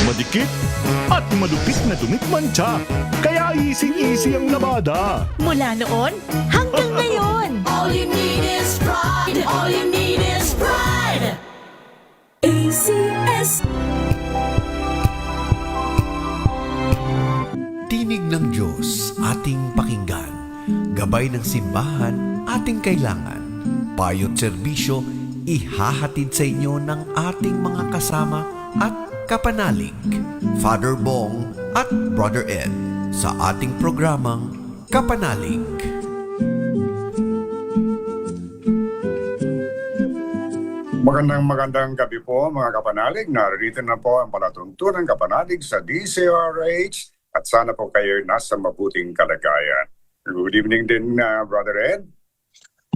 madikit at malupit na dumikmantsa. Kaya easy-easy ang labada. Mula noon hanggang ngayon. All you need is pride. All you need is pride. ACS. Tinig ng Diyos ating pakinggan. Gabay ng simbahan ating kailangan. Payo't serbisyo ihahatid sa inyo ng ating mga kasama at kapanalig, Father Bong at Brother Ed, sa ating programang Kapanalig. Magandang gabi po mga kapanalig. Narito na po ang palatuntunang kapanalig sa DCRH at sana po kayo nasa mabuting kalagayan. Good evening din, Brother Ed.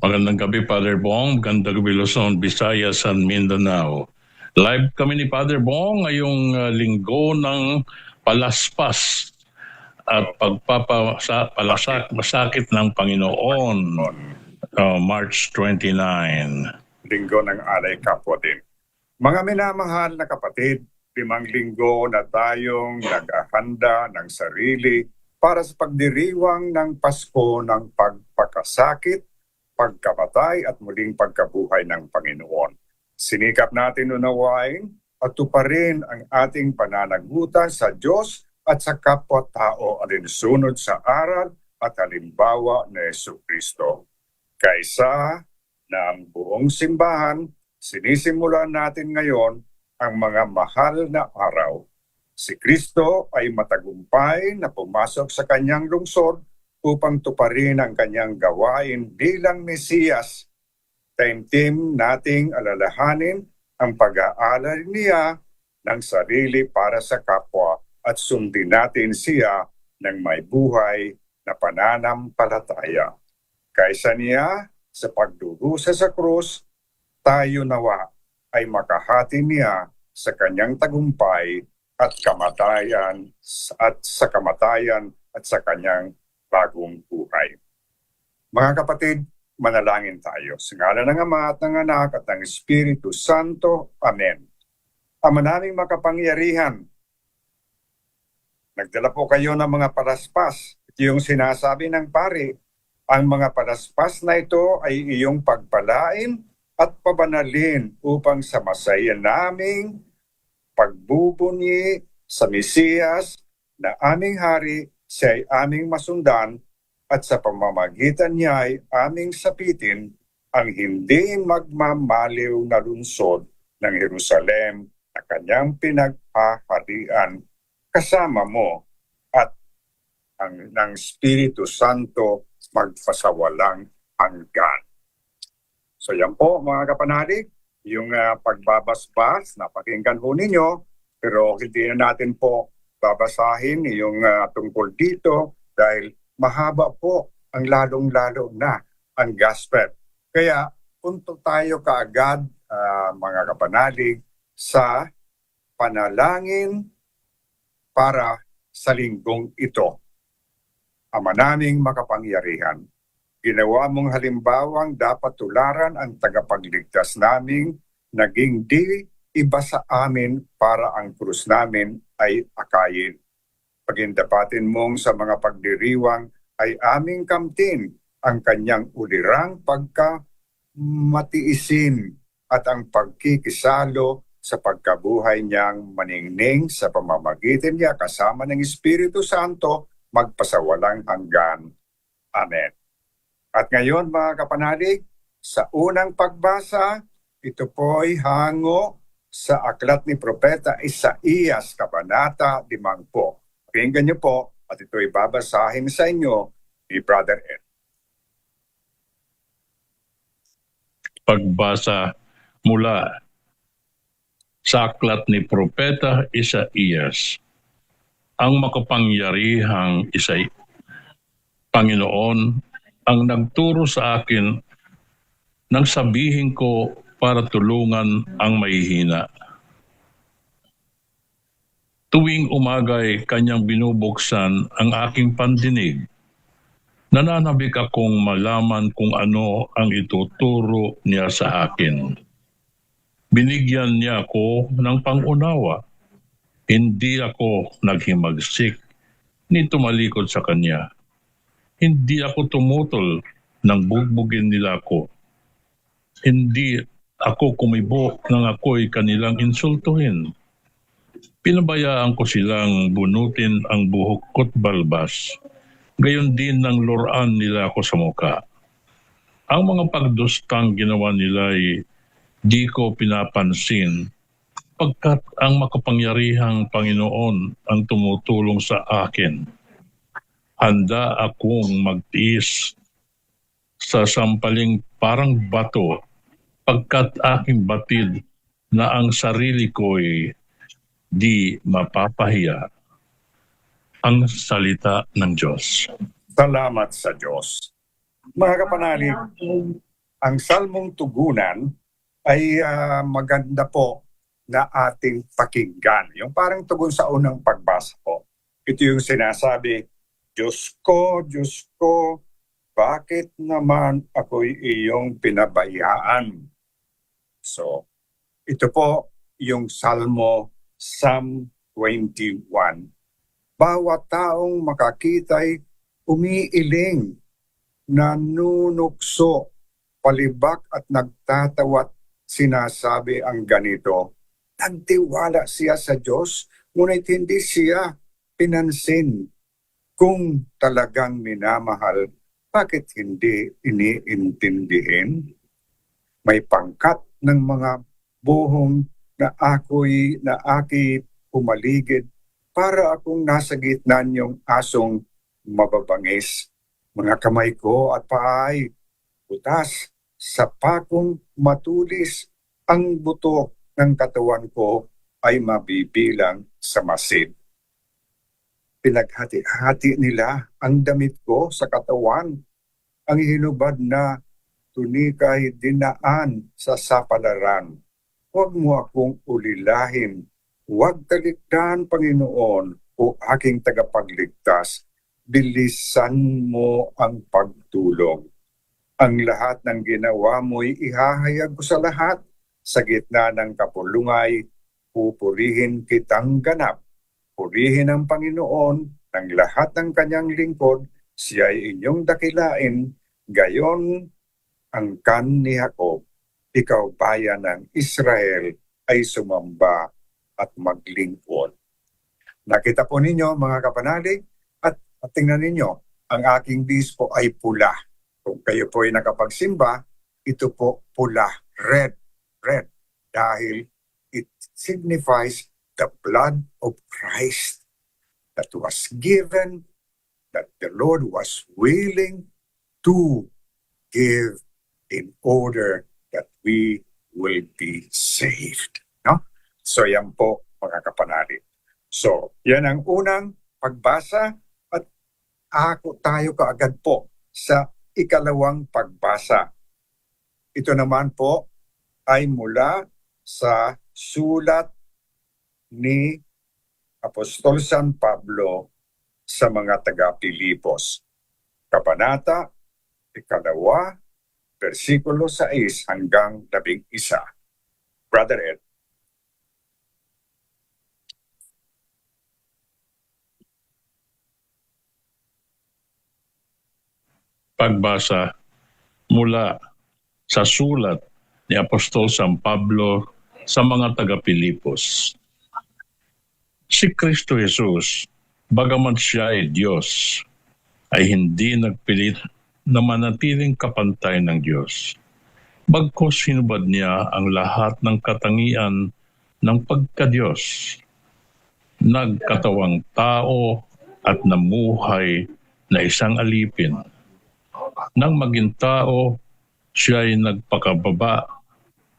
Magandang gabi, Father Bong. Magandang gabi, Luzon, Visayas, and Mindanao. Live kami ni Father Bong ngayong linggo ng palaspas at masakit ng Panginoon, March 29. Linggo ng Alay Kapwa din. Mga minamahal na kapatid, 5 linggo na tayong naghahanda ng sarili para sa pagdiriwang ng Pasko ng pagpakasakit, pagkamatay at muling pagkabuhay ng Panginoon. Sinikap natin unawain at tuparin ang ating pananagutan sa Diyos at sa kapwa-tao alinsunod sa aral at halimbawa ni Jesucristo. Kaysa na ang buong simbahan, sinisimulan natin ngayon ang mga mahal na araw. Si Kristo ay matagumpay na pumasok sa kanyang lungsod upang tuparin ang kanyang gawain bilang Mesiyas. Taimtim nating alalahanin ang pag-aalala niya ng sarili para sa kapwa at sundin natin siya ng may buhay na pananampalataya. Kaysa niya sa pagdurusa sa krus, tayo nawa ay makahati niya sa kanyang tagumpay at kamatayan at sa kanyang bagong buhay. Mga kapatid, manalangin tayo. Sa ngalan ng Ama at ng Anak at ng Espiritu Santo. Amen. Ama naming makapangyarihan, nagdala po kayo ng mga palaspas. Ito yung sinasabi ng pari. Ang mga palaspas na ito ay iyong pagpalain at pabanalin upang sa masaya naming pagbubunyi sa Mesiyas na aming hari, siya ay aming masundan at sa pamamagitan niya ay aming sapitin ang hindi magmamaliw na lungsod ng Jerusalem na kanyang pinaghaharian kasama mo at ng Espiritu Santo magpasawalang hanggan. So yan po mga kapanalig, yung pagbabasbas, napakinggan po ninyo, pero hindi na natin po babasahin yung tungkol dito dahil mahaba po ang lalong-lalo na ang gospel. Kaya punto tayo kaagad mga kapanalig sa panalangin para sa linggong ito. Ama naming makapangyarihan, ginawa mong halimbawang dapat tularan ang tagapagligtas naming naging di iba sa amin para ang krus namin ay akayin. Pagindapatin mong sa mga pagdiriwang ay aming kamtin ang kanyang ulirang pagkamatiisin at ang pagkikisalo sa pagkabuhay niyang maningning sa pamamagitan niya kasama ng Espiritu Santo magpasawalang hanggan. Amen. At ngayon mga kapanalig, sa unang pagbasa, ito po'y hango sa aklat ni Propeta Isaías, Kabanata 5. Pakinggan niyo po at ito'y babasahin sa inyo ni Brother Ed. Pagbasa mula sa aklat ni Propeta Isaías. Ang makapangyarihang Panginoon ang nagturo sa akin nang sabihin ko para tulungan ang mahihina. Tuwing umaga'y kanyang binubuksan ang aking pandinig. Nananabik akong malaman kung ano ang ituturo niya sa akin. Binigyan niya ako ng pangunawa. Hindi ako naghimagsik ni tumalikod sa kanya. Hindi ako tumutol nang bugbugin nila ako. Hindi ako kumibo nang ako'y kanilang insultuhin. Pinabayaan ko silang bunutin ang buhok ko't balbas. Gayon din nang luran nila ako sa muka. Ang mga pagdustang ginawa nila ay di ko pinapansin pagkat ang makapangyarihang Panginoon ang tumutulong sa akin. Handa akong magtiis sa sampaling parang bato pagkat aking batid na ang sarili ko'y di mapapahiya. Ang salita ng Diyos. Salamat sa Diyos. Mga kapanalig, ang salmong tugunan ay maganda po na ating pakinggan. Yung parang tugon sa unang pagbasa ko. Ito yung sinasabi, Diyos ko, bakit naman ako'y iyong pinabayaan? So, ito po yung Salmo Psalm 21. Bawat taong makakita'y umiiling, nanunukso, palibak at nagtatawat, sinasabi ang ganito, nagtiwala siya sa Diyos, ngunit hindi siya pinansin. Kung talagang minamahal, bakit hindi iniintindihin? May pangkat ng mga buhong na aki pumaligid para akong nasa gitna niyong asong mababangis. Mga kamay ko at paay, butas, sa pakong matulis, ang buto ng katawan ko ay mabibilang sa masid. Pinaghati-hati nila ang damit ko sa katawan, ang hinubad na tunika'y dinaan sa sapalaran. Huwag mo akong ulilahin, huwag talikdan, Panginoon, o aking tagapagligtas. Bilisan mo ang pagtulong. Ang lahat ng ginawa mo'y ihahayag ko sa lahat. Sa gitna ng kapulungay, pupurihin kitang ganap. Purihin ang Panginoon ng lahat ng kanyang lingkod, siya'y inyong dakilain, gayon ang kan ni Jacob. Ikaw bayan ng Israel ay sumamba at maglingkod. Nakita po ninyo mga kapanalig at tingnan ninyo, ang aking bispo ay pula. Kung kayo po ay nakapagsimba, ito po pula, red, dahil it signifies the blood of Christ that was given, that the Lord was willing to give in order that we will be saved. No? So yan po mga kapanalig. So yan ang unang pagbasa at tayo kaagad po sa ikalawang pagbasa. Ito naman po ay mula sa sulat ni Apostol San Pablo sa mga taga-Pilipos. Kabanata, 2, versikulo 6 hanggang 11. Brother Ed. Pagbasa mula sa sulat ni Apostol San Pablo sa mga taga-Pilipos. Si Kristo Jesus, bagamat siya ay Diyos, ay hindi nagpilit na manatiling kapantay ng Diyos. Bagkus sinubad niya ang lahat ng katangian ng pagka-Diyos. Nagkatawang tao at namuhay na isang alipin. Nang maging tao, siya ay nagpakababa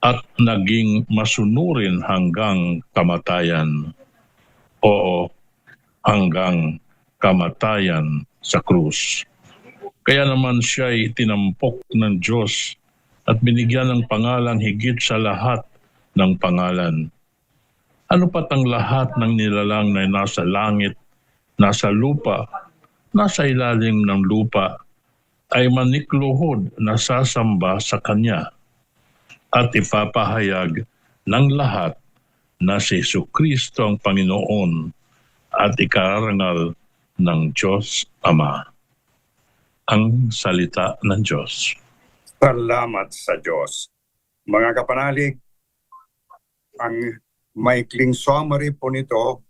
at naging masunurin hanggang kamatayan. Oo, hanggang kamatayan sa krus. Kaya naman siya ay tinampok ng Diyos at binigyan ng pangalan higit sa lahat ng pangalan. Ano pat ang lahat ng nilalang na nasa langit, nasa lupa, nasa ilalim ng lupa, ay manikluhod na sasamba sa Kanya at ipapahayag ng lahat na si Jesucristo ang Panginoon at ikarangal ng Diyos Ama. Ang salita ng Diyos. Salamat sa Diyos. Mga kapanalig, ang maikling summary po nito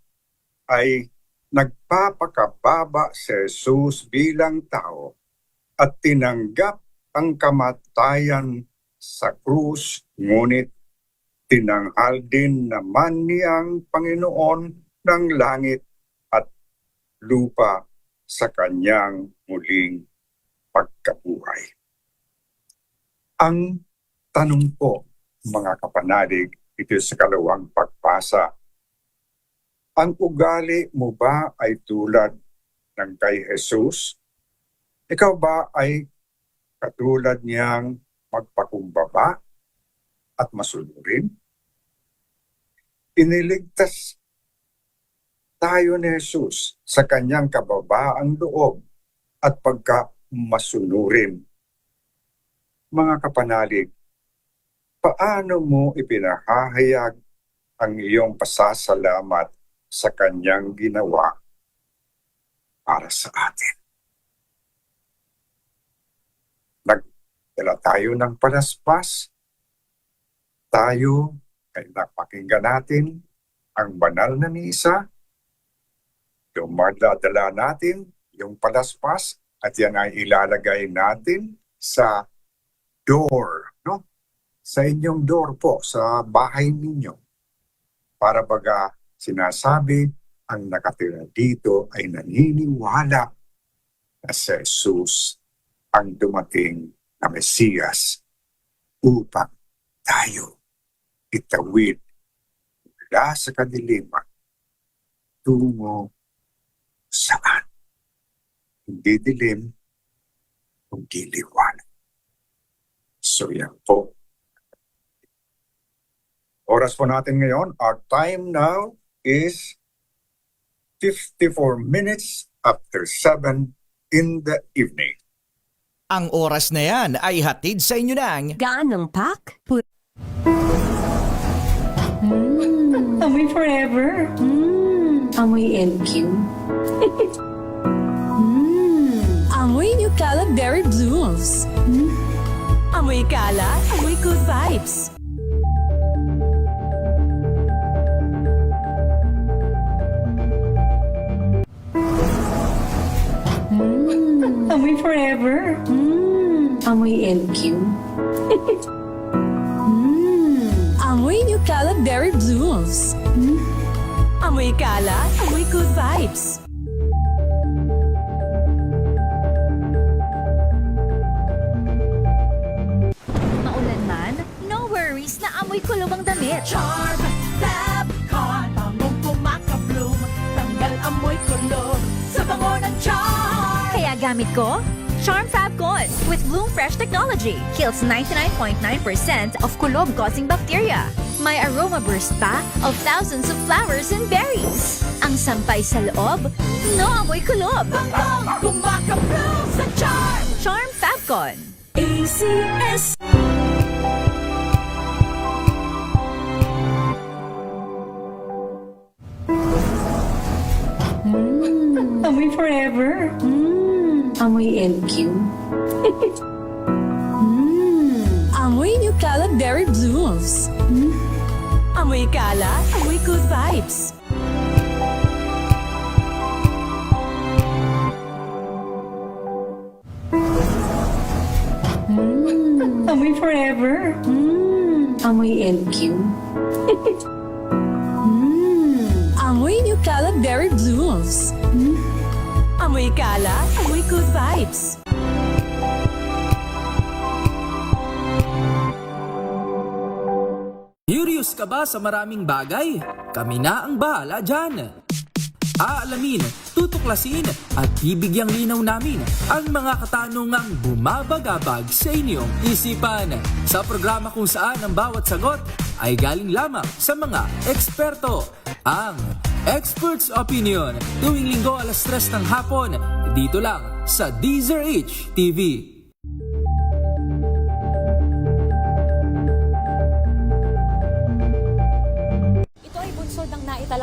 ay nagpapakababa si Jesus bilang tao at tinanggap ang kamatayan sa krus, ngunit tinanghal din naman niyang Panginoon ng langit at lupa sa kanyang muling pagkabuhay. Ang tanong po, mga kapanalig, ito sa kalawang pagbasa, ang ugali mo ba ay tulad ng kay Jesus? Ikaw ba ay katulad niyang magpakumbaba at masunurin? Iniligtas tayo ni Jesus sa kanyang kababaang loob at pagkamasunurin. Mga kapanalig, paano mo ipinahahayag ang iyong pasasalamat sa kanyang ginawa para sa atin? Nagdala tayo ng palaspas. Tayo ay napakinggan natin ang banal na misa. Yung madadala natin, yung palaspas, at yan ay ilalagay natin sa door, no? Sa inyong door po, sa bahay ninyo. Para baga sinasabi, ang nakatira dito ay naniniwala na si Jesus ang dumating na Mesiyas upang tayo itawid mula sa kadiliman tungo saan? Hindi dilim, kundi liwanag. So yan po. Oras po natin ngayon, our time now is 54 minutes after 7 in the evening. Ang oras na yan ay hatid sa inyo ng Gaanong pak? Amoy forever. Amoy LQ. Amoy New Cala Berry Blooms. Amoy Kala, amoy good vibes. Amoy forever. Amoy LQ. Amoy New Cala Berry Blooms. Amoy Kala, amoy good vibes. Maulan man, no worries na amoy kulong ang damit. Charm Fab Con, bangong kumaka-bloom, tanggal amoy kulog sa bango ng charm. Kaya gamit ko, Charm Fab Con with Bloom Fresh Technology. Kills 99.9% of kulob-causing bacteria. May aroma burst pa of thousands of flowers and berries. Ang sampay sa loob, no amoy kulob. Bangong kumaka-bloom sa charm. Charm Fab Con. ACS. Amoy forever. Amoy LQ. Amoy New Cala Berry Blooms. Amoy Kala, amoy good vibes. Amoy forever. Amoy LQ. Amoy New Cala Berry Blooms. Amoy Kala, amoy good vibes. Curious ka ba sa maraming bagay? Kami na ang bahala dyan. Aalamin, tutuklasin at bibigyang linaw namin ang mga katanungang bumabagabag sa inyong isipan. Sa programa kung saan ang bawat sagot ay galing lamang sa mga eksperto. Ang Expert's Opinion, tuwing linggo 3:00 ng hapon, dito lang sa DZRH TV. Ito ay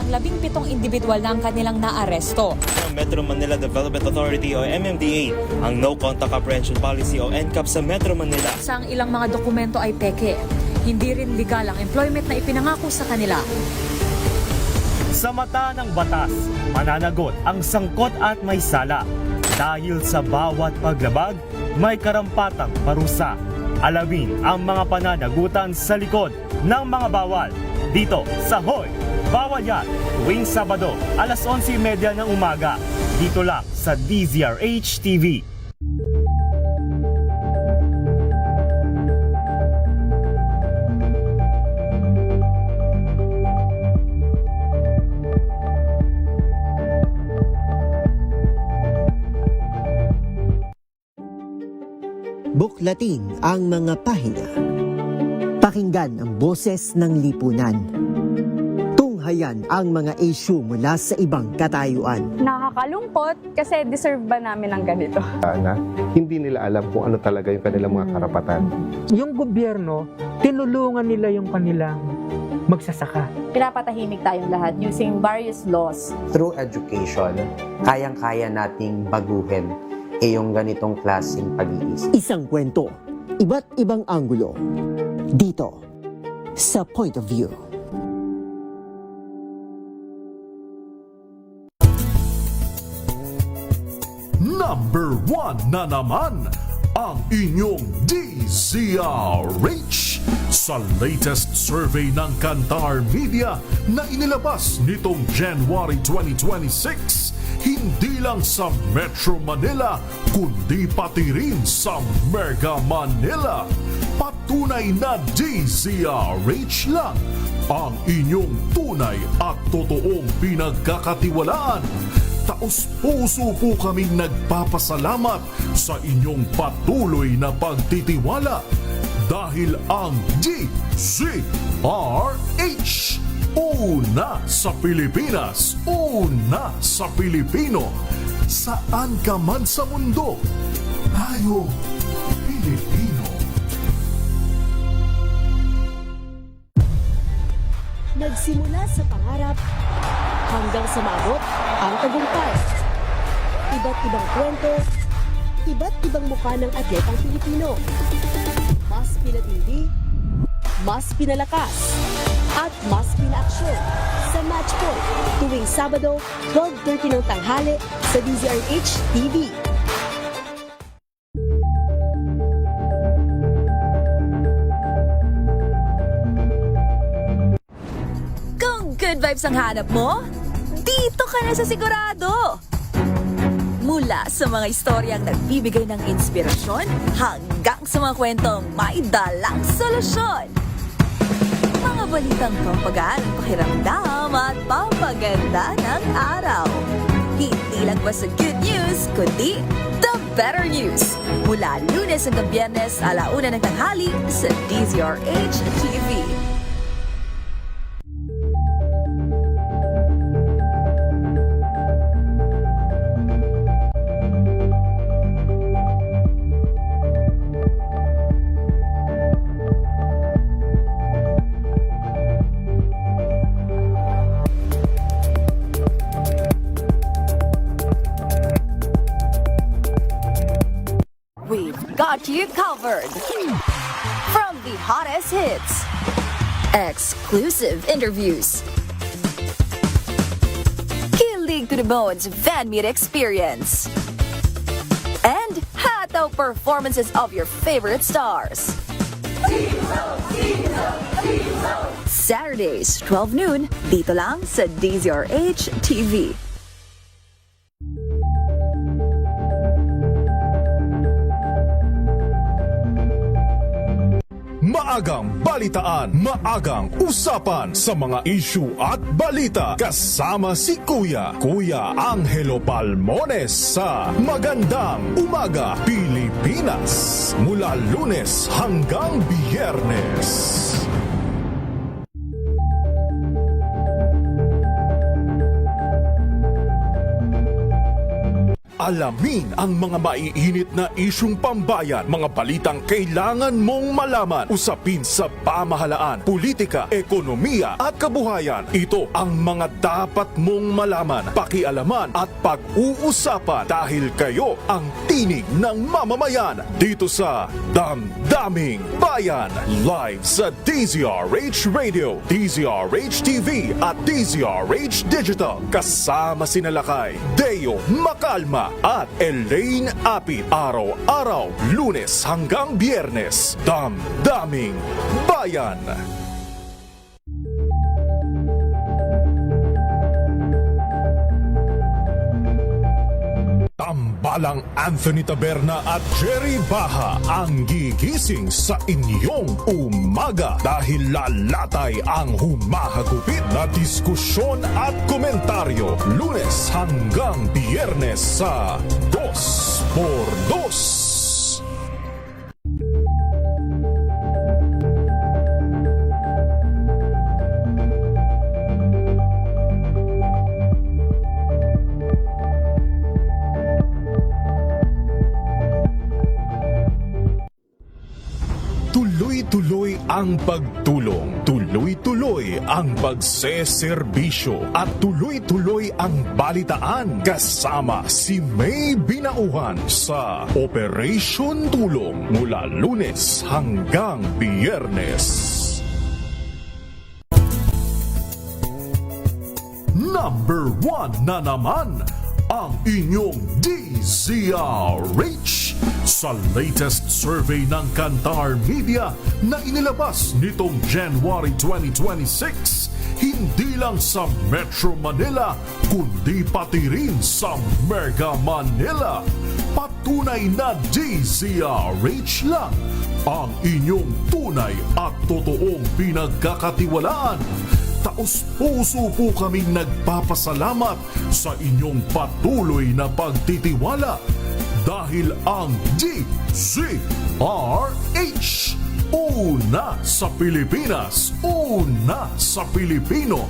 17 individual na ang kanilang naaresto. Ng Metro Manila Development Authority o MMDA ang No Contact Apprehension Policy o NCAP sa Metro Manila. Sa ang ilang mga dokumento ay peke. Hindi rin legal ang employment na ipinangako sa kanila. Sa mata ng batas, mananagot ang sangkot at may sala. Dahil sa bawat paglabag, may karampatang parusa. Alamin ang mga pananagutan sa likod ng mga bawal. Dito sa Hoy! Bawal Yan! Tuwing Sabado, alas 11:30 ng umaga. Dito lang sa DZRH TV. Buklatin ang mga pahina. Pakinggan ang boses ng lipunan. Tunghayan ang mga issue mula sa ibang katayuan. Nakakalungkot kasi deserve ba namin ng ganito? Na hindi nila alam kung ano talaga yung kanilang mga karapatan. Yung gobyerno, tinulungan nila yung kanilang magsasaka. Pinapatahimik tayong lahat using various laws. Through education, kayang-kaya nating baguhin yung ganitong klaseng pag-iisip. Isang kwento, iba't ibang anggulo. Dito, sa Point of View. Number 1 na naman ang inyong DZRH sa latest survey ng Kantar Media na inilabas nitong January 2026. Hindi lang sa Metro Manila, kundi pati rin sa Mega Manila. Patunay na DZRH lang ang inyong tunay at totoong pinagkakatiwalaan. Taos-puso po kaming nagpapasalamat sa inyong patuloy na pagtitiwala dahil ang DZRH una sa Pilipinas, una sa Pilipino. Saan ka man sa mundo, tayo Pilipino. Nagsimula sa pangarap hanggang sa maabot ang tagumpay. Iba't ibang kwento, iba't ibang mukha ng atletang Pilipino. Mas pinatindi, mas pinalakas, at mas pinaaksyon sa Match Point tuwing Sabado, 12:30 ng tanghali sa DZRH TV. Kung good vibes ang hanap mo, dito ka na sa sigurado! Mula sa mga istoryang nagbibigay ng inspirasyon hanggang sa mga kwentong may dalang solusyon. Mga balitang pampagaan ang pakiramdam at pampaganda ng araw. Hindi lang basta good news, kundi the better news. Mula Lunes hanggang Biyernes, 1:00 ng tanghali sa DZRH TV. Got you covered. From the hottest hits, exclusive interviews, kilig to the bones fan meet experience, and hataw performances of your favorite stars. Saturdays, 12 noon, dito lang sa DZRH TV. Maagang balitaan, maagang usapan sa mga issue at balita kasama si Kuya Angelo Palmones sa Magandang Umaga Pilipinas mula Lunes hanggang Biyernes. Alamin ang mga maiinit na isyung pambayan, mga balitang kailangan mong malaman, usapin sa pamahalaan, politika, ekonomiya at kabuhayan. Ito ang mga dapat mong malaman, pakialaman at pag-uusapan dahil kayo ang tinig ng mamamayan dito sa Damdaming Bayan. Live sa DZRH Radio, DZRH TV at DZRH Digital. Kasama sina Lakay, Deo Macalma at Elaine Apit. Araw-araw, Lunes hanggang Biyernes. Damdaming Bayan. Tambalang Anthony Taberna at Jerry Baha ang gigising sa inyong umaga dahil lalatay ang humahagupit na diskusyon at komentaryo Lunes hanggang Biyernes sa 2x2. Tuloy-tuloy ang pagtulong, tuloy-tuloy ang pagseserbisyo at tuloy-tuloy ang balitaan kasama si May Binauhan sa Operation Tulong mula Lunes hanggang Biyernes. Number 1 na naman ang inyong DZRH sa latest survey ng Kantar Media na inilabas nitong January 2026, hindi lang sa Metro Manila kundi pati rin sa Mega Manila. Patunay na DZRH lang ang inyong tunay at totoong pinagkakatiwalaan. Taos-puso po kaming nagpapasalamat sa inyong patuloy na pagtitiwala dahil ang DZRH, una sa Pilipinas, una sa Pilipino,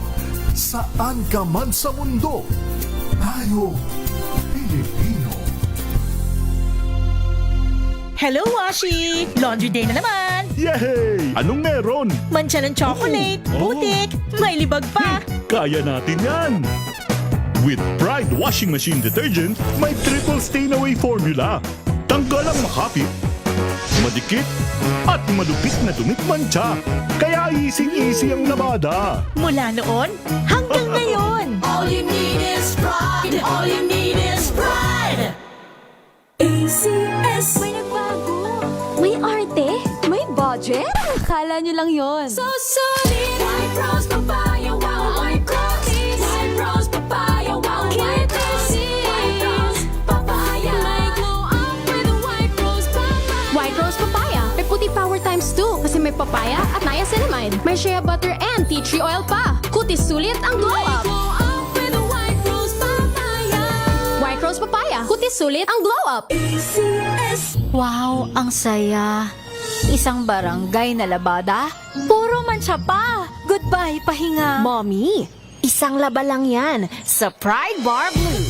saan ka man sa mundo, tayo Pilipino. Hello, Washi! Laundry day na naman! Yay! Anong meron? Mancha ng chocolate, putik, may libag pa! Kaya natin yan! With Pride Washing Machine Detergent, may triple stain-away formula. Tanggal ang makapit, madikit, at malupit na dumikmancha. Kaya easy-easy ang labada. Mula noon hanggang ngayon! All you need is pride! All you need is pride! ACS. May nagbago. May arte. May budget. Akala nyo lang yon. So solid. White Rose Papaya. Wow, White Rose. White Rose Papaya. Wow, White Rose. White Rose Papaya. May glow up with a White Rose Papaya. White Rose Papaya. May puti power times 2 kasi may papaya at niacinamide. May shea butter and tea tree oil pa. Kutis sulit ang glow up. White Rose Papaya. Kutis sulit ang glow up. ACS. Wow, ang saya. Isang barangay na labada, puro mancha pa. Goodbye, pahinga. Mommy, isang laba lang yan sa Pride Bar Blue.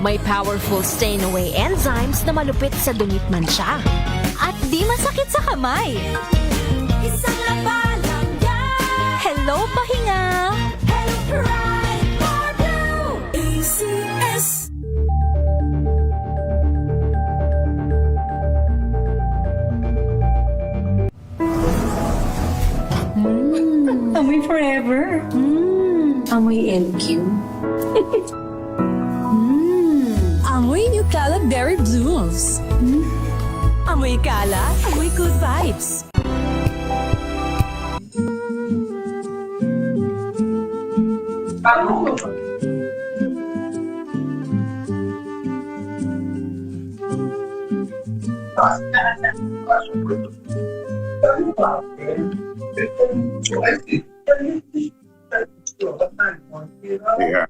May powerful stain-away enzymes na malupit sa dumit mancha. At di masakit sa kamay. Isang laba lang yan! Hello, pahinga. Hello, Pride Bar Blue! ACS. Amoy forever. Amoy LQ. Amoy New Cala Berry Blooms. Amoy Cala, amoy good vibes. Yeah.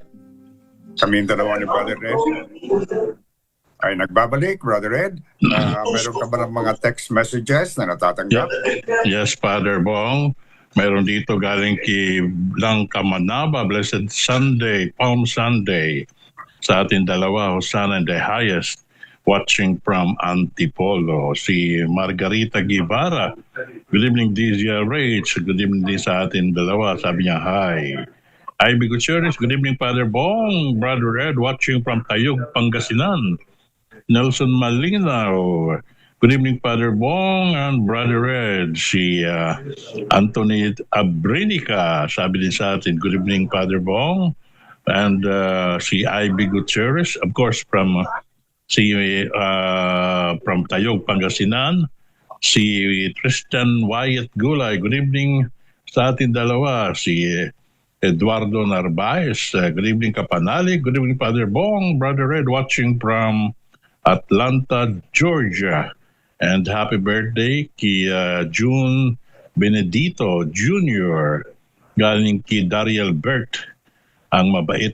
Kaming dalawa ni Brother Ed ay nagbabalik, Brother Ed. Meron ka ba ng mga text messages na natatanggap? Yes, Father Bong. Meron dito galing kay Blanca Manaba, Blessed Sunday, Palm Sunday. Sa ating dalawa, Hosanna in the highest, watching from Antipolo. Si Margarita Guevara, good evening DZRH, good evening din sa ating dalawa, sabi niya, hi. Ivy Gutierrez, good evening Father Bong, Brother Ed, watching from Tayug, Pangasinan. Nelson Malinaw, good evening Father Bong and Brother Ed. Si Anthony Abrinica, sabi din sa atin, good evening Father Bong. And si Ivy Gutierrez, of course from Tayog, Pangasinan. Si Tristan Wyatt Gulay, good evening sa atin dalawa. Si Eduardo Narvaez, good evening Kapanali, good evening Father Bong, Brother Ed, watching from Atlanta, Georgia. And happy birthday kay June Benedito Jr. Galing kay Dariel Bert, ang mabait,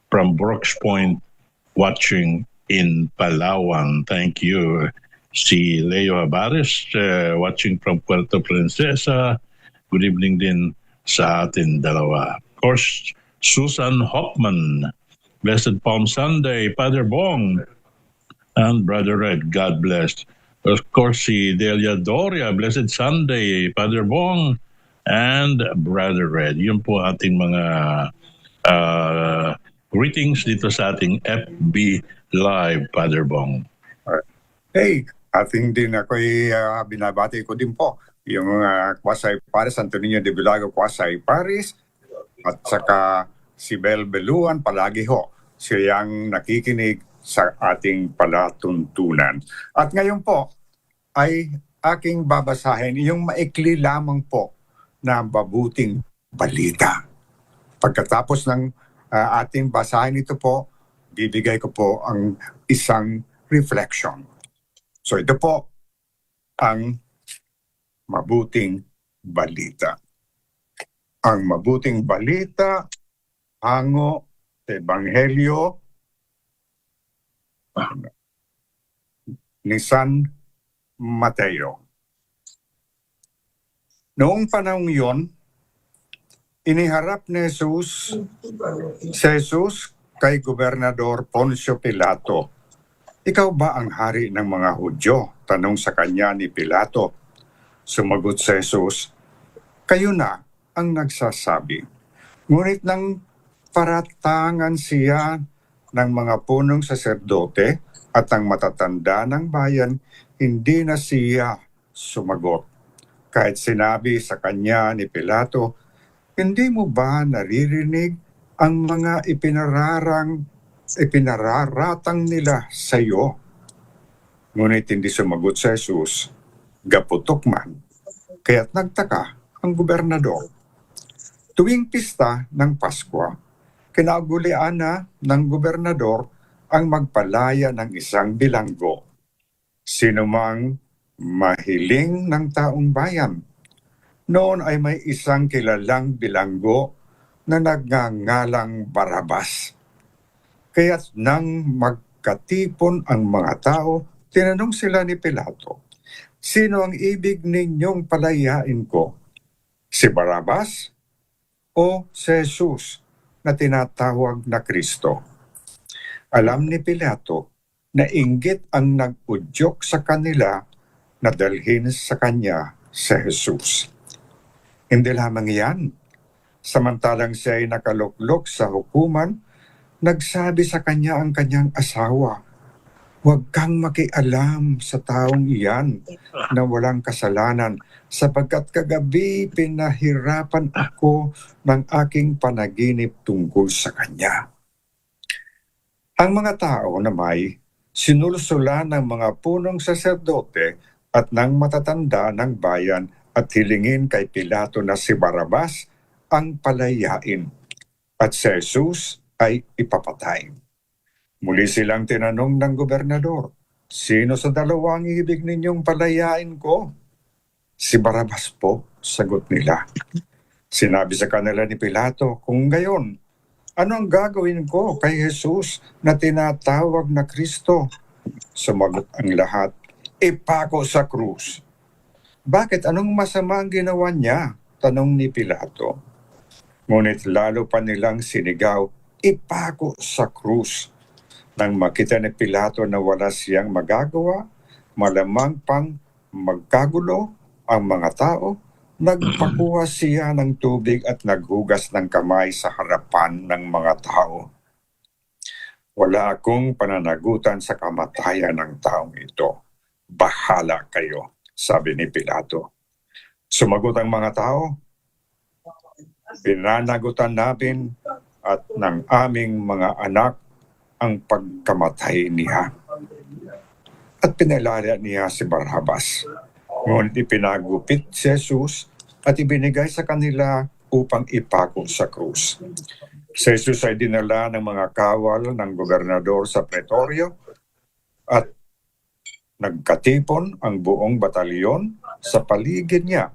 from Brooks Point, watching in Palawan. Thank you. Si Leo Habares, watching from Puerto Princesa. Good evening din sa atin dalawa. Of course, Susan Hoffman, Blessed Palm Sunday, Father Bong, and Brother Red, God bless. Of course, si Delia Doria, Blessed Sunday, Father Bong, and Brother Red. Yun po ating mga greetings dito sa ating FB Live, Father Bong. Hey, ating din ako'y binabati ko din po yung Kwasay Paris, Antonio de Villago Kwasay Paris, at saka si Bel Beluan palagi ho. Siya yung nakikinig sa ating palatuntunan. At ngayon po ay aking babasahin yung maikli lamang po na mabuting balita. Pagkatapos ng ating basahin ito po, bibigay ko po ang isang reflection. So ito po ang mabuting balita. Ang mabuting balita hango sa Ebanghelyo ni San Mateo. Noong panahong yon, iniharap ni Jesus kay Gobernador Poncio Pilato. Ikaw ba ang hari ng mga Hudyo? Tanong sa kanya ni Pilato. Sumagot si Jesus, kayo na ang nagsasabi. Ngunit nang paratangan siya ng mga punong saserdote at ang matatanda ng bayan, hindi na siya sumagot. Kahit sinabi sa kanya ni Pilato, hindi mo ba naririnig ang mga ipinararatang nila sa iyo? Ngunit hindi sumagot si Jesus, gaputok man. Kaya't nagtaka ang gobernador. Tuwing pista ng Paskwa, kinaugulian na ng gobernador ang magpalaya ng isang bilanggo. Sino mang mahiling ng taong bayan. Noon ay may isang kilalang bilanggo na nagngangalang Barabas. Kaya't nang magkatipon ang mga tao, tinanong sila ni Pilato, sino ang ibig ninyong palayain ko? Si Barabas o si Jesus na tinatawag na Kristo? Alam ni Pilato na inggit ang nag-udyok sa kanila na dalhin sa kanya si Jesus. Hindi lamang iyan. Samantalang siya ay nakaluklok sa hukuman, nagsabi sa kanya ang kanyang asawa, huwag kang makialam sa taong iyan na walang kasalanan sapagkat kagabi pinahirapan ako ng aking panaginip tungkol sa kanya. Ang mga tao na may sinulsulan ng mga punong saserdote at ng matatanda ng bayan at hilingin kay Pilato na si Barabas ang palayain at si Jesus ay ipapatay. Muli silang tinanong ng gobernador, sino sa dalawa ang ibig ninyong palayain ko? Si Barabas po, sagot nila. Sinabi sa kanila ni Pilato, kung gayon, ano ang gagawin ko kay Jesus na tinatawag na Kristo? Sumagot ang lahat, ipako sa krus. Bakit? Anong masama ang ginawa niya? tanong ni Pilato. Ngunit lalo pa nilang sinigaw, ipako sa krus. Nang makita ni Pilato na wala siyang magagawa, malamang pang magkagulo ang mga tao, nagpakuha siya ng tubig at naghugas ng kamay sa harapan ng mga tao. Wala akong pananagutan sa kamatayan ng taong ito. Bahala kayo, sabi ni Pilato. Sumagot ang mga tao, pinanagutan namin at ng aming mga anak ang pagkamatay niya. At pinalaya niya si Barrabas. Ngunit ipinagupit si Jesus at ibinigay sa kanila upang ipako sa krus. Si Jesus ay dinala ng mga kawal ng gobernador sa Pretorio at nagkatipon ang buong batalyon sa paligid niya.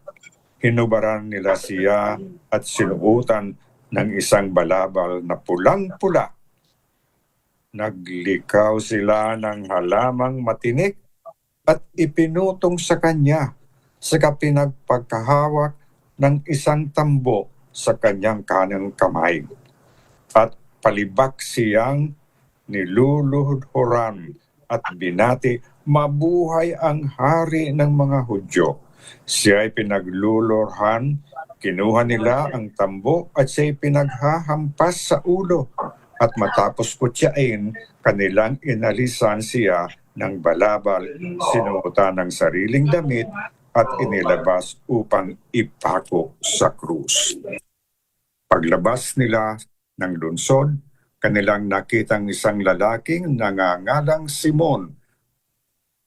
Hinubaran nila siya at sinuutan ng isang balabal na pulang-pula. Naglikaw sila ng halamang matinik at ipinutong sa kanya sa pinagpagkahawak ng isang tambo sa kanyang kanang kamay. At palibak siyang niluluhuran at binati, mabuhay ang hari ng mga Hudyo. Siya ay pinaglulorhan, kinuha nila ang tambo at siya ay pinaghahampas sa ulo. At matapos kutyain, kanilang inalisan siya ng balabal, sinuotan ng sariling damit at inilabas upang ipako sa krus. Paglabas nila ng lunsod, kanilang nakitang isang lalaking nangangalang Simon,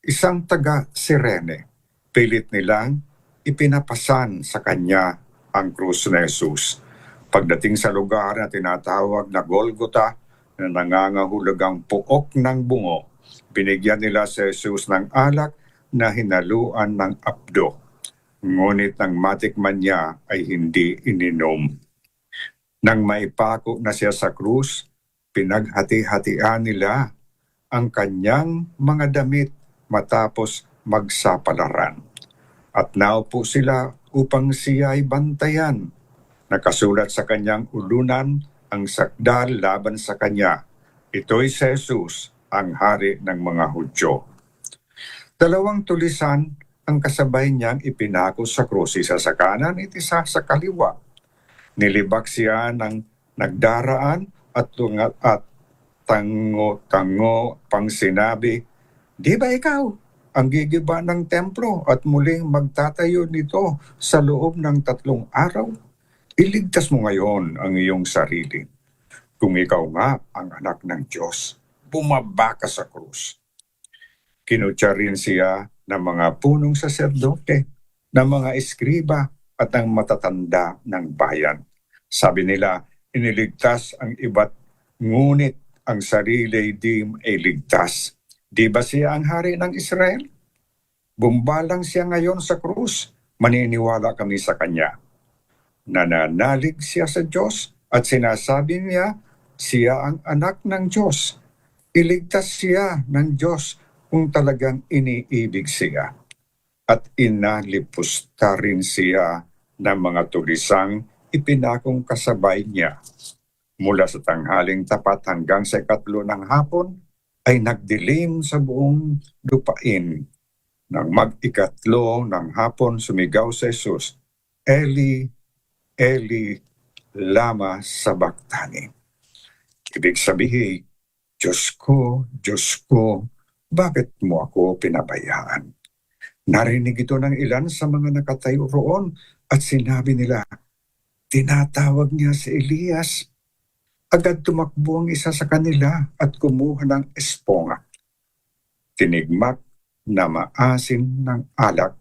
isang taga Cirene. Pilit nilang ipinapasan sa kanya ang krus ni Jesus. Pagdating sa lugar na tinatawag na Golgota, na nangangahulog ang puok ng bungo, binigyan nila si Jesus ng alak na hinaluan ng apdo. Ngunit nang matikman niya ay hindi ininom. Nang maipako na siya sa krus, pinaghati-hatian nila ang kanyang mga damit matapos magsapalaran. At naupo sila upang siya ay bantayan. Nakasulat sa kanyang ulunan ang sakdal laban sa kanya. Ito'y si Jesus, ang hari ng mga Hudyo. 2 tulisan ang kasabay niyang ipinako sa krus, isa sa kanan at isa sa kaliwa. Nilibak siya ng nagdaraan at tango-tango pang sinabi, di ba ikaw ang gigiba ng templo at muling magtatayo nito sa loob ng 3 araw? Iligtas mo ngayon ang iyong sarili. Kung ikaw nga ang anak ng Diyos, bumaba ka sa krus. Kinutya rin siya ng mga punong saserdote, ng mga eskriba at ng matatanda ng bayan. Sabi nila, iniligtas ang iba't ngunit ang sarili di ay ligtas. Di ba siya ang hari ng Israel? Bumbalang siya ngayon sa krus. Maniniwala kami sa kanya. Nananalig siya sa Diyos at sinasabi niya, siya ang anak ng Diyos. Iligtas siya ng Diyos kung talagang iniibig siya. At inalipusta rin siya ng mga tulisang ipinakong kasabay niya. Mula sa tanghaling tapat hanggang sa 3 ng hapon, ay nagdilim sa buong lupain. Nang mag-3 ng hapon, sumigaw si Jesus, Eli, Eli, lama sabachthani. Ibig sabihin, Diyos ko, bakit mo ako pinabayaan? Narinig ito ng ilan sa mga nakatayo roon at sinabi nila, tinatawag niya si Elias. Agad tumakbo ang isa sa kanila at kumuha ng esponga. Tinigmak na maasim ng alak,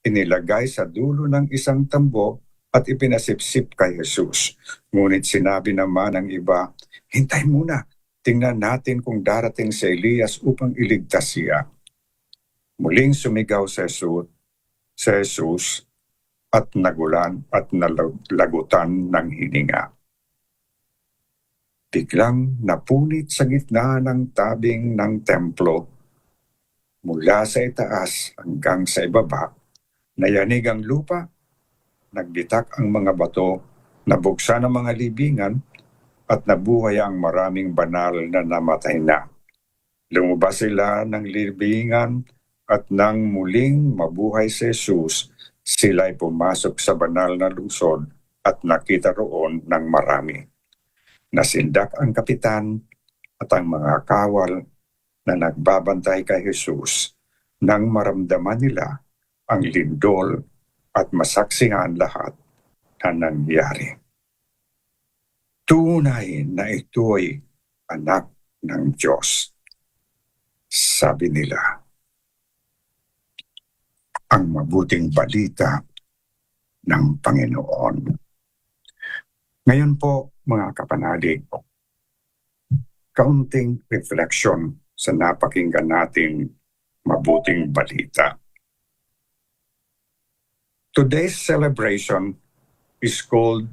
inilagay sa dulo ng isang tambo at ipinasipsip kay Jesus. Ngunit sinabi naman ng iba, hintay muna, tingnan natin kung darating si Elias upang iligtas siya. Muling sumigaw si Jesus at nagulan at nalagutan ng hininga. Biglang napunit sa gitna ng tabing ng templo, mula sa itaas hanggang sa ibaba, nayanig ang lupa nagbitak ang mga bato, nabuksan ang mga libingan, at nabuhay ang maraming banal na namatay na. Lumabas sila ng libingan at nang muling mabuhay si Jesus, sila'y pumasok sa banal na lungsod at nakita roon ng marami. Nasindak ang kapitan at ang mga kawal na nagbabantay kay Jesus nang maramdaman nila ang lindol at masaksihan lahat na nangyari. Tunay na ito'y anak ng Diyos. Sabi nila, ang mabuting balita ng Panginoon. Ngayon po, mga kapanalig, kaunting reflection sa napakinggan nating mabuting balita. Today's celebration is called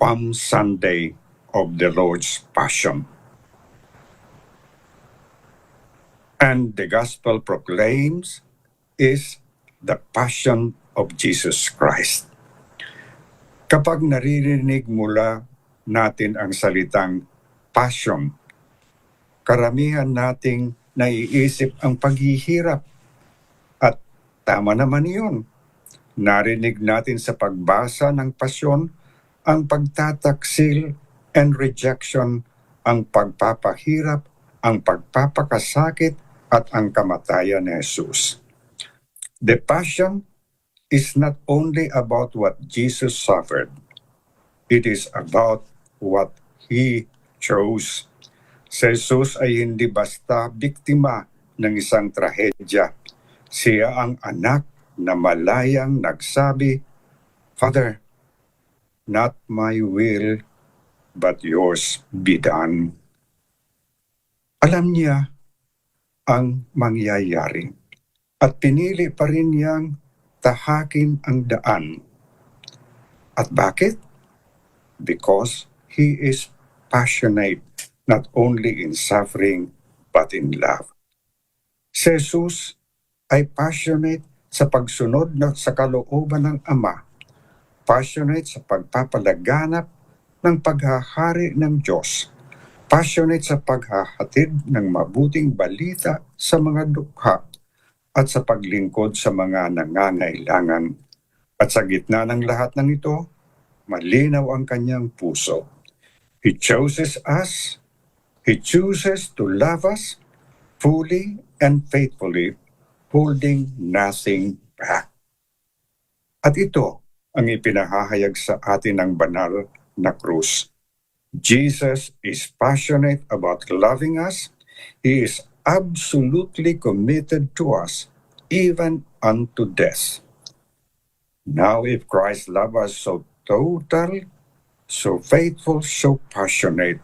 Palm Sunday of the Lord's Passion. And the gospel proclaims is the passion of Jesus Christ. Kapag naririnig mula natin ang salitang passion, karamihan nating naiisip ang paghihirap. At tama naman yun. Narinig natin sa pagbasa ng pasyon ang pagtataksil and rejection, ang pagpapahirap, ang pagpapakasakit, at ang kamatayan ni Jesus. The passion is not only about what Jesus suffered. It is about what He chose. Si Jesus ay hindi basta biktima ng isang trahedya. Siya ang anak na malayang nagsabi, Father, not my will, but yours be done. Alam niya ang mangyayari at pinili pa rin niyang tahakin ang daan. At bakit? Because He is passionate not only in suffering but in love. Si Jesus ay passionate sa pagsunod sa kalooban ng Ama, passionate sa pagpapalaganap ng paghahari ng Diyos, passionate sa paghahatid ng mabuting balita sa mga dukha at sa paglingkod sa mga nangangailangan. At sa gitna ng lahat ng ito, malinaw ang kanyang puso. He chooses us, He chooses to love us fully and faithfully, holding nothing back. At ito ang ipinahahayag sa atin ng banal na krus. Jesus is passionate about loving us. He is absolutely committed to us, even unto death. Now, if Christ loved us so total, so faithful, so passionate,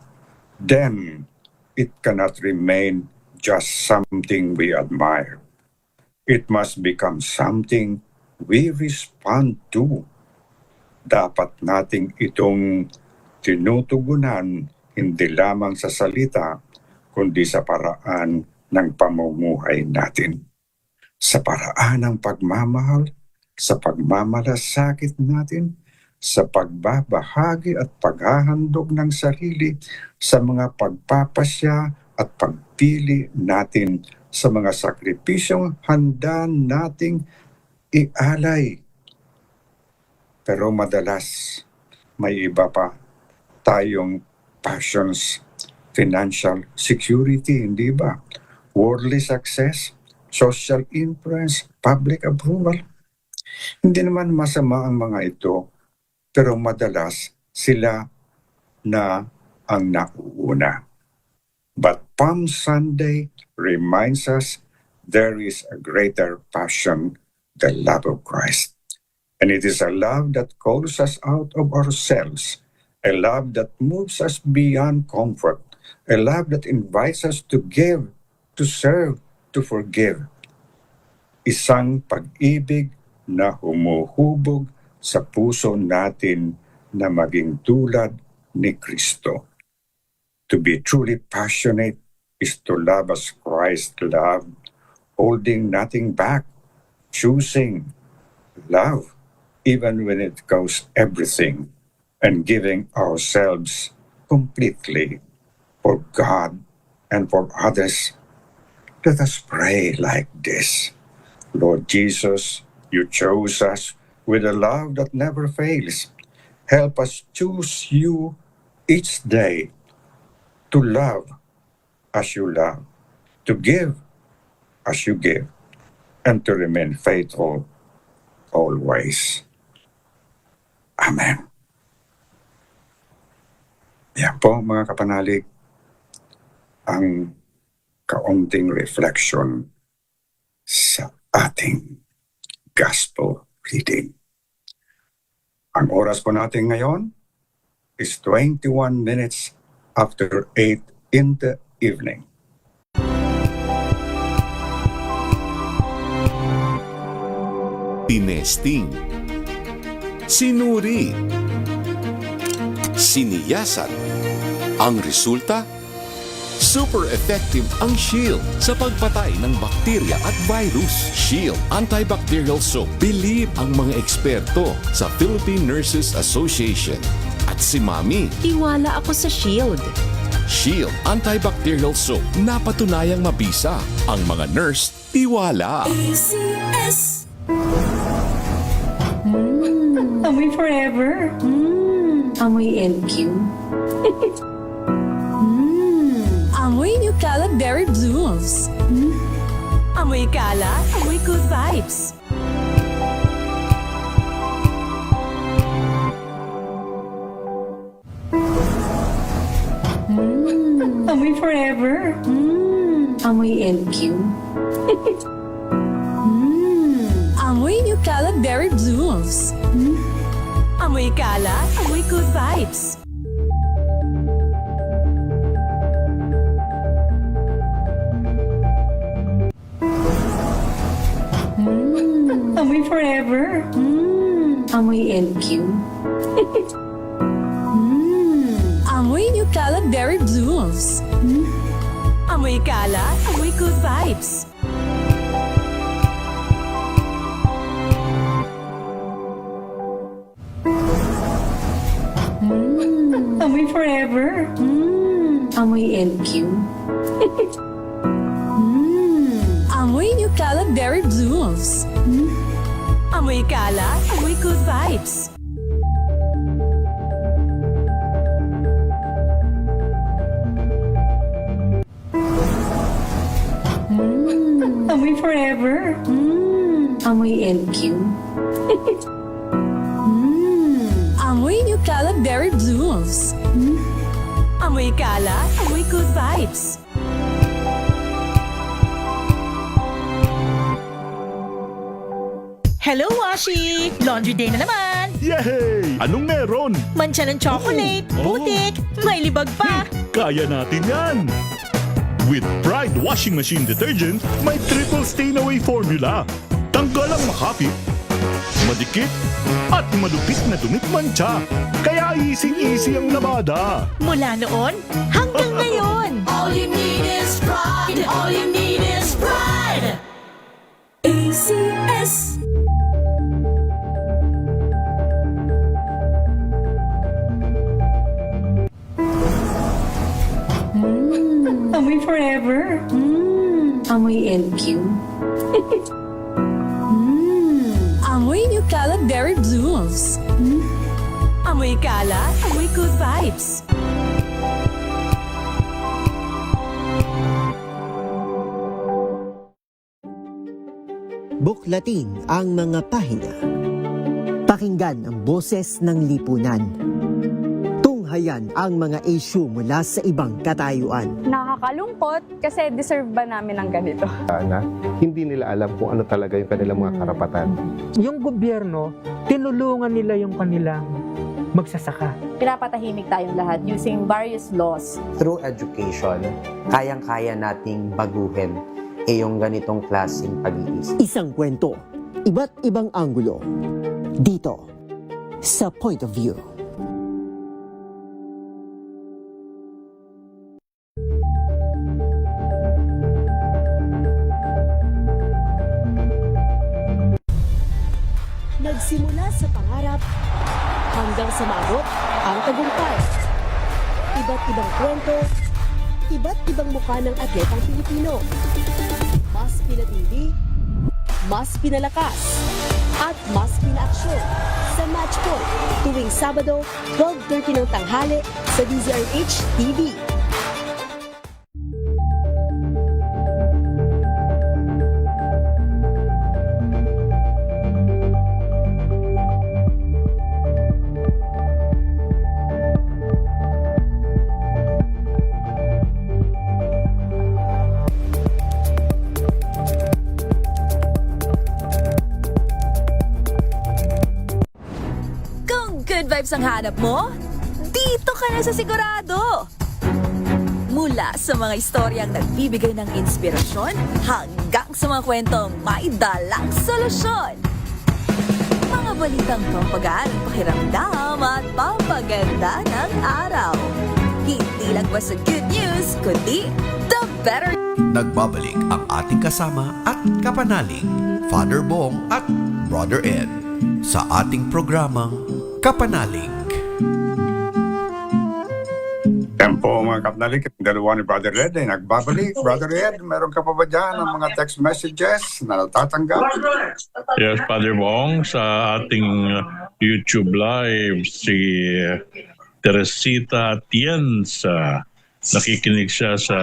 then it cannot remain just something we admire. It must become something we respond to. Dapat nating itong tinutugunan hindi lamang sa salita, kundi sa paraan ng pamumuhay natin. Sa paraan ng pagmamahal, sa pagmamalasakit natin, sa pagbabahagi at paghahandog ng sarili, sa mga pagpapasya at pagpili natin, sa mga sakripisyong handa nating ialay. Pero madalas, may iba pa tayong passions, financial security, hindi ba? Worldly success, social influence, public approval. Hindi naman masama ang mga ito, pero madalas sila na ang nauuna. But Palm Sunday reminds us there is a greater passion, the love of Christ. And it is a love that calls us out of ourselves, a love that moves us beyond comfort, a love that invites us to give, to serve, to forgive. Isang pag-ibig na humuhubog sa puso natin na maging tulad ni Kristo. To be truly passionate is to love as Christ loved, holding nothing back, choosing love even when it costs everything, and giving ourselves completely for God and for others. Let us pray like this. Lord Jesus, you chose us with a love that never fails. Help us choose you each day to love as you love, to give as you give, and to remain faithful always. Amen. Yan po mga kapanalig, ang kaunting reflection sa ating gospel reading. Ang oras po natin ngayon is 21 minutes after 8 in the evening. Tinesting, sinuri, siniyasan. Ang resulta? Super effective ang Shield sa pagpatay ng bakterya at virus. Shield Antibacterial Soap. Believe ang mga eksperto sa Philippine Nurses Association. At si Mami. Tiwala ako sa Shield. Shield Antibacterial Soap. Napatunayang mabisa. Ang mga nurse, tiwala. ACS. Amoy forever. Amoy NQ. Amoy New Caleb Berry Blooms. Amoy kala, amoy good vibes. Amoy forever. Amoy NQ. Amoy New Caleb Berry Blooms. Amoy kala, amoy good vibes. Amoy forever. Amoy NQ. Amoy New Caleb Berry Blooms. Amoy kala, amoy good vibes. Amoy forever. Amoy NQ. Amoy New Caleb Berry Blooms. Amoy kala, amoy good vibes. Amoy forever. Amoy NQ. Amoy New Caleb Berry Blooms. Amoy kala, amoy good vibes. Hello, Washi! Laundry day na naman! Yay! Anong meron? Mancha ng chocolate, putik, may libag pa! Kaya natin yan! With Pride Washing Machine Detergent, may triple stain-away formula. Tanggal ang makapit, madikit, at malupit na dumit mancha. Kaya easy-easy ang labada. Mula noon hanggang ngayon! All you need is pride. All you need is pride. ACS. Amoy forever. Amoy NQ. Amoy New Caleb Berry Blooms. Amoy kala, amoy good vibes. Buklatin ang mga pahina. Pakinggan ang boses ng lipunan. Tunghayan ang mga issue mula sa ibang katayuan. Nakakalungkot kasi deserve ba namin ng ganito? Na hindi nila alam kung ano talaga yung kanilang mga karapatan. Yung gobyerno, tinulungan nila yung kanilang magsasaka. Pinapatahimik tayong lahat using various laws. Through education, kayang-kaya nating baguhin yung ganitong klaseng pag-iisip. Isang kwento, iba't ibang anggulo. Dito, sa Point of View. Nagsimula sa pangarap hanggang sa maabot ang tagumpay. Iba't ibang kwento, iba't ibang mukha ng atletang Pilipino. Mas pinatindi, mas pinalakas, at mas pinaaksyon sa Match Point tuwing Sabado, 12:30 ng tanghali sa DZRH TV. Kung good vibes ang hanap mo, dito ka na sa sigurado! Mula sa mga istoryang nagbibigay ng inspirasyon hanggang sa mga kwentong may dalang solusyon. Mga balitang pampagaan ng pakiramdam at pampaganda ng araw. Hindi lang basta good news, kundi the better. Nagbabalik ang ating kasama at kapanalig, Father Bong at Brother Ed, sa ating programang Kapanalig. Yan po mga kapanalig, ang dalawa ni Brother Ed ay nagbabalik. Brother Ed, meron ka pa ba dyan ng mga text messages na natatanggap? Yes, Father Bong, sa ating YouTube Live, si Teresita Atienza, nakikinig siya sa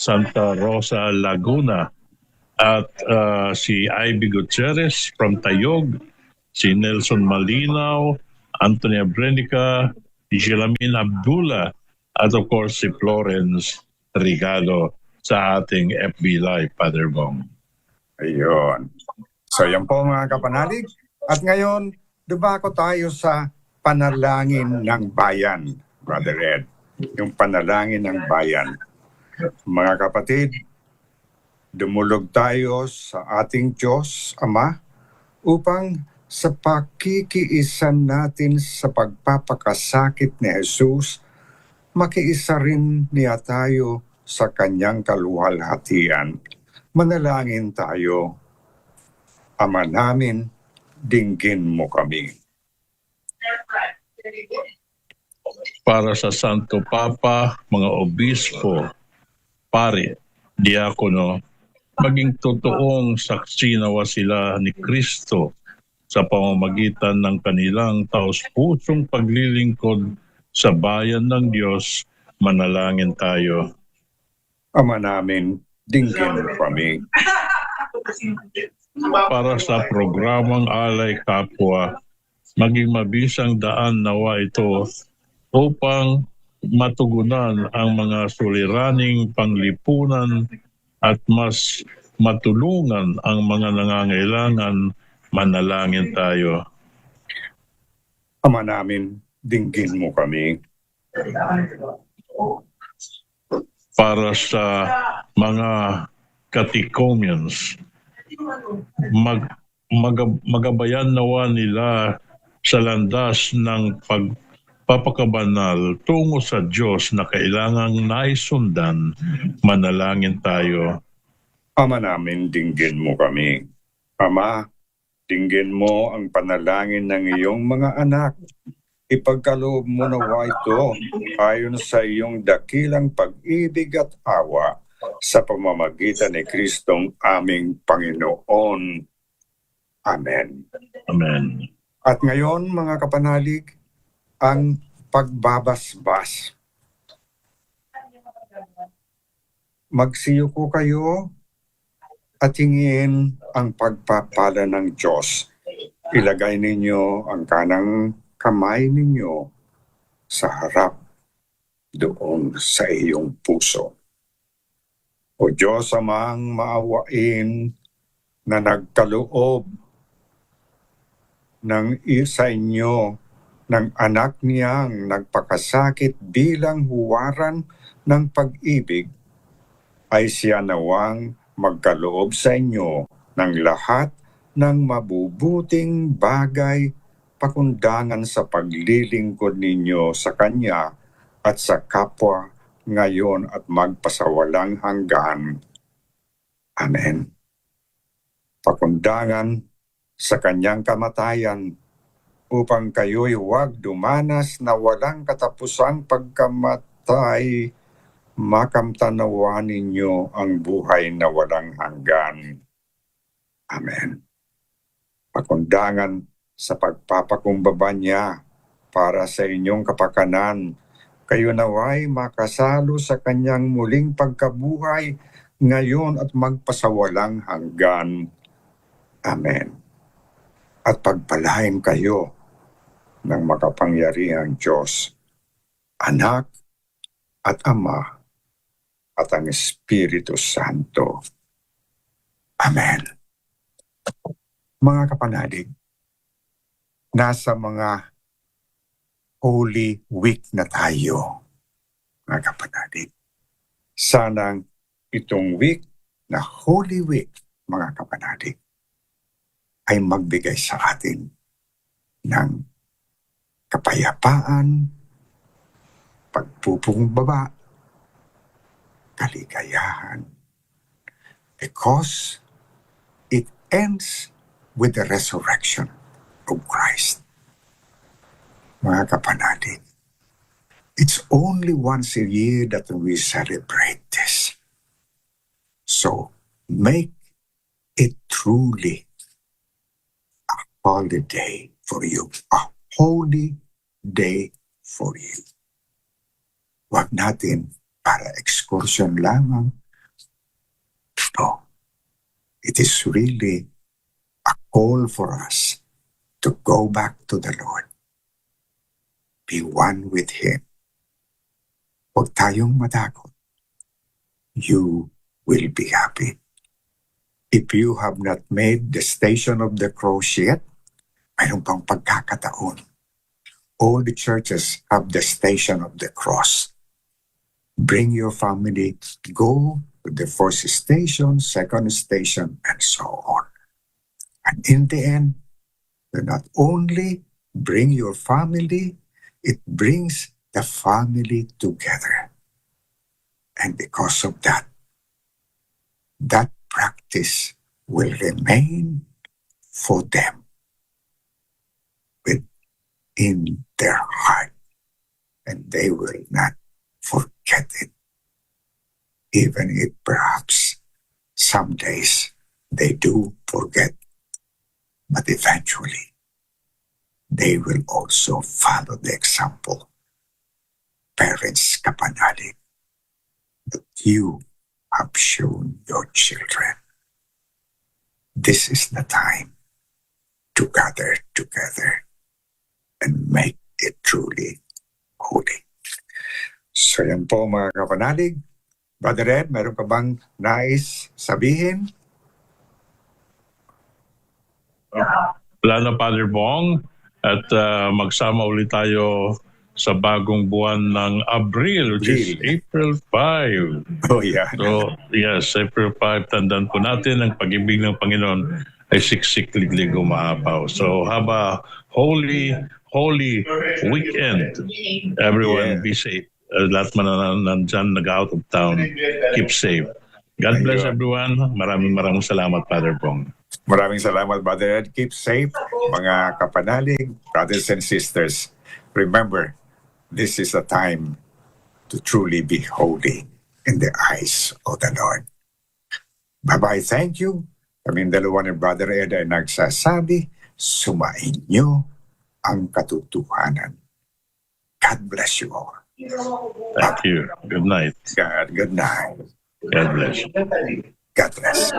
Santa Rosa, Laguna. At si Ivy Gutierrez from Tayog, si Nelson Malinaw, Antonia Brenica, Jelamin Abdullah, at of course si Florence Rigado sa ating FB Live, Father Bong. Ayun. So yan po mga kapanalig. At ngayon, dumako tayo sa panalangin ng bayan, Brother Ed. Yung panalangin ng bayan. Mga kapatid, dumulog tayo sa ating Diyos, Ama, upang sa pakikiisan natin sa pagpapakasakit ni Jesus, makiisa rin niya tayo sa kanyang kaluwalhatian. Manalangin tayo. Ama namin, dinggin mo kami. Para sa Santo Papa, mga obispo, pare, diakono, maging totoong saksi nawa sila ni Kristo sa pamamagitan ng kanilang taos-pusong paglilingkod sa bayan ng Diyos. Manalangin tayo. Ama namin, dinggin mo kami. Para sa programang Alay Kapwa, maging mabisang daan nawa ito upang matugunan ang mga suliraning panglipunan at mas matulungan ang mga nangangailangan. Manalangin tayo. Ama namin, dinggin mo kami. Para sa mga catechumenes, magabayan nawa nila sa landas ng pagpapakabanal tungo sa Diyos na kailangang naisundan. Manalangin tayo. Ama namin, dinggin mo kami. Ama, dinggin mo ang panalangin ng iyong mga anak. Ipagkaloob mo nawa ito ayon sa iyong dakilang pag-ibig at awa sa pamamagitan ni Kristong aming Panginoon. Amen. Amen. At ngayon, mga kapanalig, ang pagbabasbas. Magsiyuko kayo at hingin ang pagpapala ng Diyos. Ilagay ninyo ang kanang kamay ninyo sa harap doon sa iyong puso. O Diyos amang maawain na nagkaloob ng isa inyo ng anak niyang nagpakasakit bilang huwaran ng pag-ibig, ay siya nawang magkaloob sa inyo ng lahat ng mabubuting bagay pakundangan sa paglilingkod ninyo sa Kanya at sa kapwa ngayon at magpasawalang hanggan. Amen. Pakundangan sa Kanyang kamatayan upang kayo'y huwag dumanas na walang katapusang pagkamatay, makamtanawa ninyo ang buhay na walang hanggan. Amen. Pakundangan sa pagpapakumbaba niya para sa inyong kapakanan, kayo naway makasalo sa kanyang muling pagkabuhay ngayon at magpasawalang hanggan. Amen. At pagpalain kayo ng makapangyarihang Diyos, Anak at Ama at ang Espiritu Santo. Amen. Mga kapanalig, nasa mga Holy Week na tayo, mga kapanalig. Sanang itong week na Holy Week, mga kapanalig, ay magbigay sa atin ng kapayapaan, pagpupumbaba, kaligayahan. Because it ends with the resurrection of Christ. Mga kapanalig, it's only once a year that we celebrate this. So, make it truly a holiday for you. A holy day for you. Huwag natin para excursion lamang. No. It is really a call for us to go back to the Lord. Be one with Him. Huwag tayong madakot. You will be happy. If you have not made the Station of the Cross yet, mayroon pang pagkakataon. All the churches have the Station of the Cross. Bring your family, go to the first station, second station, and so on. And in the end, you not only bring your family, it brings the family together. And because of that, that practice will remain for them within their heart, and they will not forget it, even if perhaps some days they do forget, but eventually they will also follow the example. Parents, kapanalig, that you have shown your children. This is the time to gather together and make it truly holy. So yan po mga kapanalig. Brother Ed, meron ka bang nais sabihin? Wala na, Father Bong, at magsama ulit tayo sa bagong buwan ng Abril, which is April 5. Oh, yeah. So, yes, April 5, tandaan po natin ang pag-ibig ng Panginoon ay siksik, liglig, umaapaw. So, have a holy weekend. Everyone be safe. Lahat man na nandyan, nag-out of town, keep safe. God bless everyone. Maraming salamat, Father Bong. Maraming salamat, Brother Ed. Keep safe, mga kapanalig, brothers and sisters. Remember, this is a time to truly be holy in the eyes of the Lord. Bye-bye. Thank you. Kaming dalawa ni Brother Ed ay nagsasabi, sumain niyo ang katotohanan. God bless you all. Thank you. Good night. Good night. God bless. God bless.